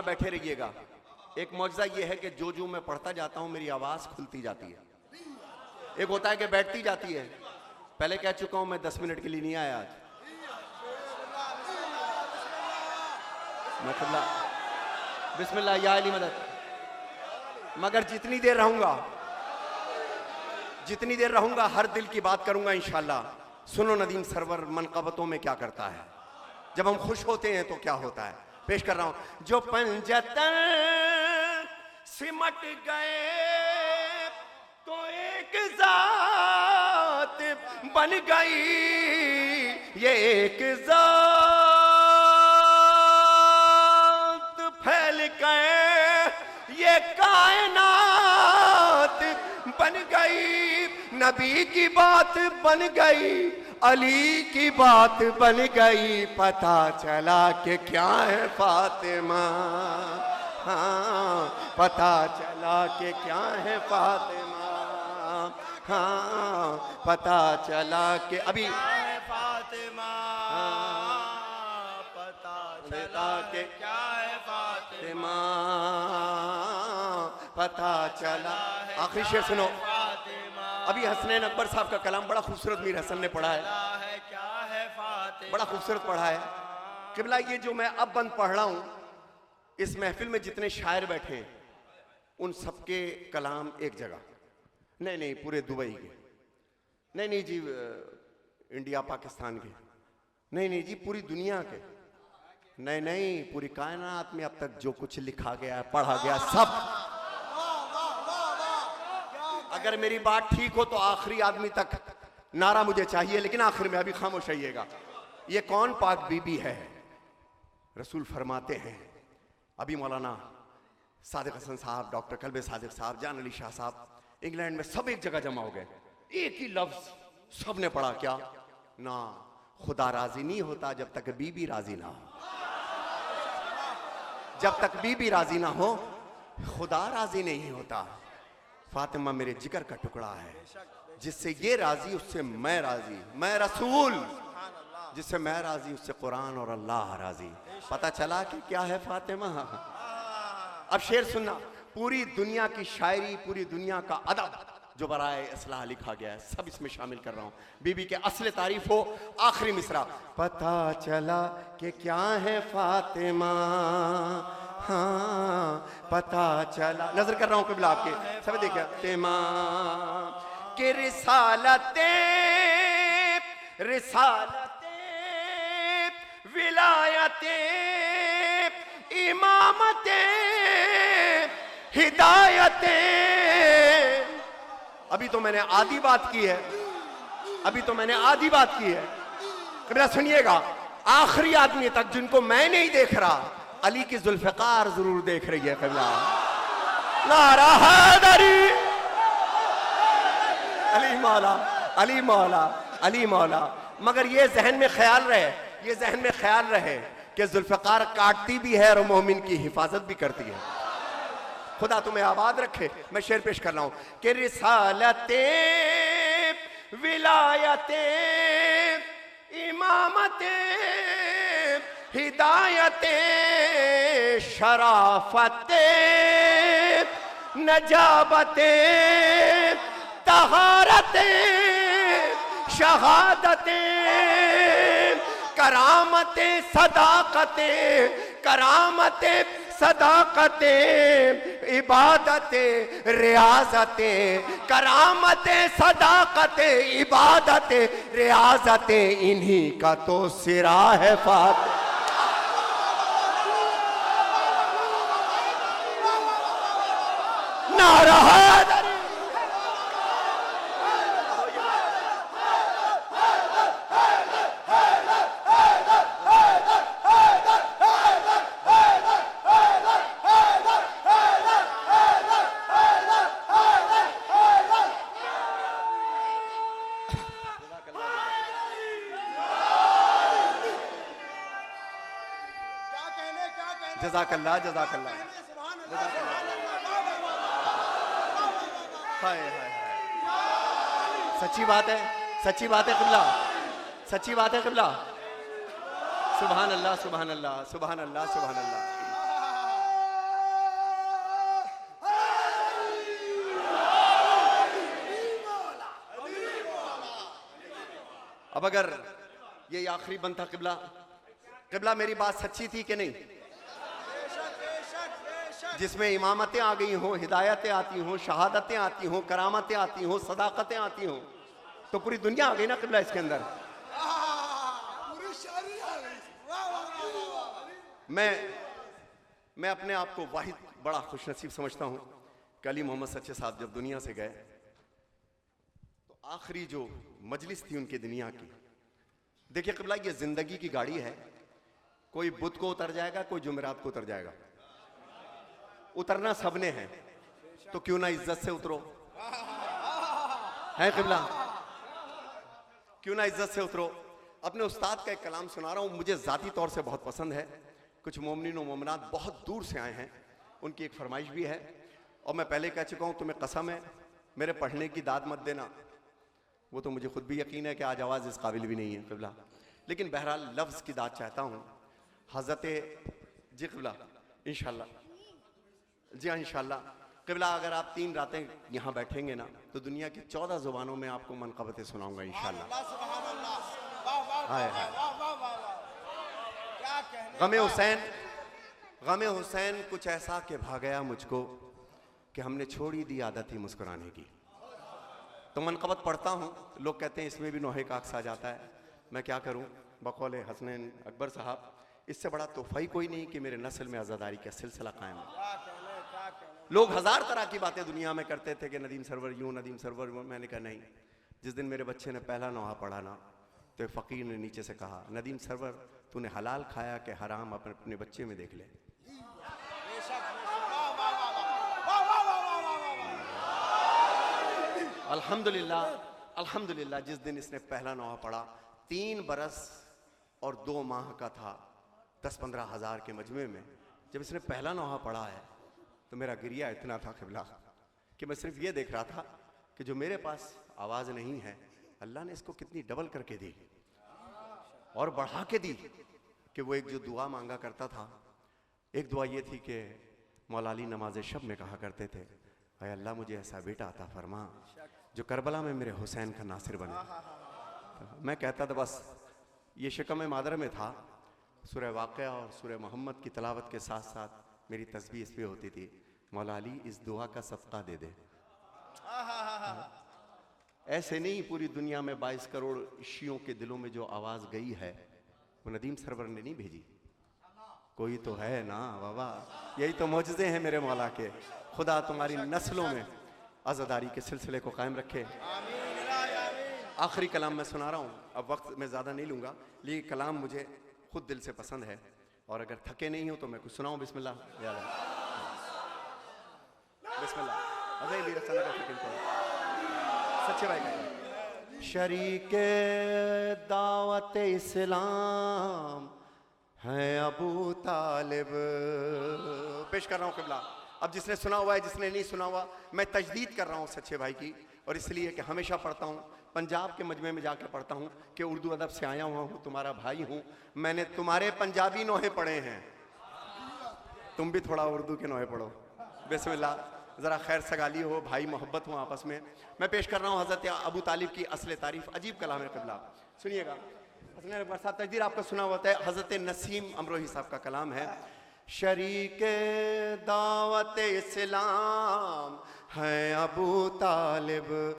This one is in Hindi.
बैठे रहिएगा। एक मौजज़ा ये है कि जो मैं पढ़ता जाता हूं मेरी आवाज खुलती जाती है। एक होता है कि बैठती जाती है। पहले कह चुका हूं मैं 10 मिनट के लिए नहीं आया आज। मैं खुला बिस्मिल्लाह या अली मदद। मगर जितनी देर रहूंगा हर दिल की बात करूंगा इंशाल्लाह। सुनो नदीम सरवर मनक़बतों में क्या करता है, जब हम खुश होते हैं तो क्या होता है। पेश कर रहा हूं। जो पंजतन सिमट गए तो एक जात बन गई, ये एक जात फैल गए ये कायनात बन गई। नबी की बात बन गई, अली की बात बन गई, पता चला कि क्या है फातिमा। हाँ पता चला कि क्या है फातिमा। हाँ पता चला कि अभी फातिमा। पता चला कि क्या है फातिमा। पता चला। आखिरी शेर सुनो। अभी हसनैन अकबर साहब का कलाम बड़ा खूबसूरत मीर हसन ने पढ़ा है, बड़ा खूबसूरत पढ़ा है। किबला ये जो मैं अब बंद पढ़ रहा हूं, इस महफिल में जितने शायर बैठे हैं उन सबके कलाम एक जगह, नहीं पूरे दुबई के, नहीं जी इंडिया पाकिस्तान के, नहीं जी पूरी दुनिया के, नहीं पूरी कायनात में अब तक जो कुछ लिखा गया पढ़ा गया सब। अगर मेरी बात ठीक हो तो आखिरी आदमी तक नारा मुझे चाहिए, लेकिन आखिर में अभी खामोश रहिएगा। ये कौन पाक बीबी है। रसूल फरमाते हैं, अभी मौलाना सादिक हसन साहब, डॉक्टर कल्बे सादिक साहब, जान अली शाह साहब इंग्लैंड में सब एक जगह जमा हो गए, एक ही लफ्ज सब ने पढ़ा, क्या ना, खुदा राजी नहीं होता जब तक बीबी राजी ना हो। जब तक बीबी राजी ना हो खुदा राजी नहीं होता। फातिमा मेरे जिगर का टुकड़ा है, जिससे ये राजी उससे मैं राजी, मैं रसूल, जिससे मैं राजी उससे कुरान और अल्लाह राजी। पता चला कि क्या है फातिमा। अब शेर सुनना। पूरी दुनिया की शायरी, पूरी दुनिया का अदब जो बराए इस्लाह लिखा गया है सब इसमें शामिल कर रहा हूं। बीबी के असल तारीफ हो। आखिरी मिसरा। पता चला कि क्या है फातिमा। हाँ पता चला। नजर कर रहा हूं कबिला आपके, सब देखिए। तेमा के रिसालते विलायते इमामते हिदायते। अभी तो मैंने आधी बात की है, कबिला सुनिएगा। आखिरी आदमी तक जिनको मैं नहीं देख रहा, अली की जुल्फ़िकार जरूर देख रही है। कबिला नारा हैदरी, अली मौला, अली मौला, अली मौला। मगर ये जहन में ख्याल रहे कि जुल्फ़िकार काटती भी है और मोमिन की हिफाजत भी करती है। खुदा तुम्हें आबाद रखे। मैं शेर पेश कर रहा हूं कि रिसालते विलायते इमामते हिदायते शराफते नजाबते तहारते शहादते करामते सदाकते इबादते रियाजते। करामते सदाकते इबादते रियाजते, इन्हीं का तो सिरा है फातिमा। नारा हैदरी। जज़ाकल्लाह जज़ाकल्लाह। हाय हाय, सच्ची बात है क़िबला, सच्ची बात है क़िबला। सुभान अल्लाह सुभान अल्लाह सुभान अल्लाह सुभान अल्लाह। अब अगर ये आखिरी बंद था किबला, किबला मेरी बात सच्ची थी कि नहीं? जिसमें इमामतें आ गई हों, हिदायतें आती हों, शहादतें आती हों, करामतें आती हों, सदाकतें आती हों, तो पूरी दुनिया आ गई ना किबला इसके अंदर। मैं अपने आप को वाहिद बड़ा खुशनसीब समझता हूं कि अली मोहम्मद सच्चे साहब जब दुनिया से गए तो आखिरी जो मजलिस थी उनकी दुनिया की, देखिए किबला ये जिंदगी की गाड़ी है, कोई बुध को उतर जाएगा, कोई जुमेरात को उतर जाएगा, उतरना सबने है, तो क्यों ना इज्जत से उतरो, है किबला, क्यों ना इज्जत से उतरो। अपने उस्ताद का एक कलाम सुना रहा हूं, मुझे जाती तौर से बहुत पसंद है। कुछ मोमिनीन और मोमिनात बहुत दूर से आए हैं, उनकी एक फरमाइश भी है, और मैं पहले कह चुका हूं, तुम्हें कसम है मेरे पढ़ने की दाद मत देना, वो तो मुझे खुद भी यकीन है कि आज आवाज़ इस काबिल भी नहीं है किबला, लेकिन बहरहाल लफ्ज़ की दाद चाहता हूँ। हज़रत जी किबला इंशाल्लाह, जी हाँ इंशाल्लाह किबला, अगर आप 3 रातें यहाँ बैठेंगे ना तो दुनिया की 14 ज़ुबानों में आपको मनक़बतें सुनाऊंगा इंशाल्लाह। गमे हुसैन कुछ ऐसा कि भा गया मुझको कि हमने छोड़ी दी आदत ही मुस्कुराने की। तो मनक़बत पढ़ता हूँ, लोग कहते हैं इसमें भी नोहे का अक्स आ जाता है, मैं क्या करूँ, बकौल हसनैन अकबर साहब, इससे बड़ा तोहफ़ा ही कोई नहीं कि मेरे नस्ल में आज़ादारी का सिलसिला कायम है। लोग हज़ार तरह की बातें दुनिया में करते थे कि नदीम सरवर यूँ, नदीम सरवर यूँ, मैंने कहा नहीं, जिस दिन मेरे बच्चे ने पहला नोहा पढ़ा ना तो फ़कीर ने नीचे से कहा, नदीम सरवर तूने हलाल खाया कि हराम अपने बच्चे में देख ले। अल्हम्दुलिल्लाह, अल्हम्दुलिल्लाह, जिस दिन इसने पहला नोहा पढ़ा 3 बरस और 2 माह का था, 10-15 हज़ार के मजमे में जब इसने पहला नोहा पढ़ा है तो मेरा गिरिया इतना था किबला कि मैं सिर्फ ये देख रहा था कि जो मेरे पास आवाज़ नहीं है, अल्लाह ने इसको कितनी डबल करके दी और बढ़ा के दी। कि वो एक जो दुआ मांगा करता था, एक दुआ ये थी कि मौला अली नमाज शब में कहा करते थे, अय अल्लाह मुझे ऐसा बेटा अता फरमा जो करबला में मेरे हुसैन का नासिर बने। तो मैं कहता था बस ये शिकम मादर में था, सूरह वाक़या और सूरह मोहम्मद की तलावत के साथ साथ मेरी तस्बीह इस पे होती थी, मौला अली इस दुआ का सदका दे दे। ऐसे नहीं, पूरी दुनिया में 22 करोड़ शियों के दिलों में जो आवाज़ गई है वो नदीम सरवर ने नहीं भेजी, कोई तो है ना बाबा। यही तो मौजज़े हैं मेरे मौला के। खुदा तुम्हारी नस्लों में आज़ादारी के सिलसिले को कायम रखे। आखिरी कलाम मैं सुना रहा हूँ, अब वक्त मैं ज़्यादा नहीं लूँगा, लेकिन कलाम मुझे खुद दिल से पसंद है, और अगर थके नहीं हो तो मैं कुछ सुनाऊँ। बिस्मिल्लाह बिस्मिल्लाह। सच्चे भाई का शरीके दावत इस्लाम है अबू तालिब। पेश कर रहा हूँ किबला। अब जिसने सुना हुआ है, जिसने नहीं सुना हुआ, मैं तजदीद कर रहा हूँ सच्चे भाई की, और इसलिए कि हमेशा पढ़ता हूँ, पंजाब के मजमे में जाके पढ़ता हूँ कि उर्दू अदब से आया हुआ हूँ, तुम्हारा भाई हूँ, मैंने तुम्हारे पंजाबी नोहे पढ़े हैं, तुम भी थोड़ा उर्दू के नोहे पढ़ो। बिस्मिल्लाह, ज़रा खैर सगाली हो, भाई मोहब्बत हो आपस में। मैं पेश कर रहा हूँ हज़रत अबू तालिब की असले तारीफ़। अजीब कलाम है किबला, सुनिएगा। हसन अकबर साहब तकदीर आपका सुना हुआ है, हज़रत नसीम अमरोही साहब का कलाम है। शरीके दावत इस्लाम है अबू तालिब।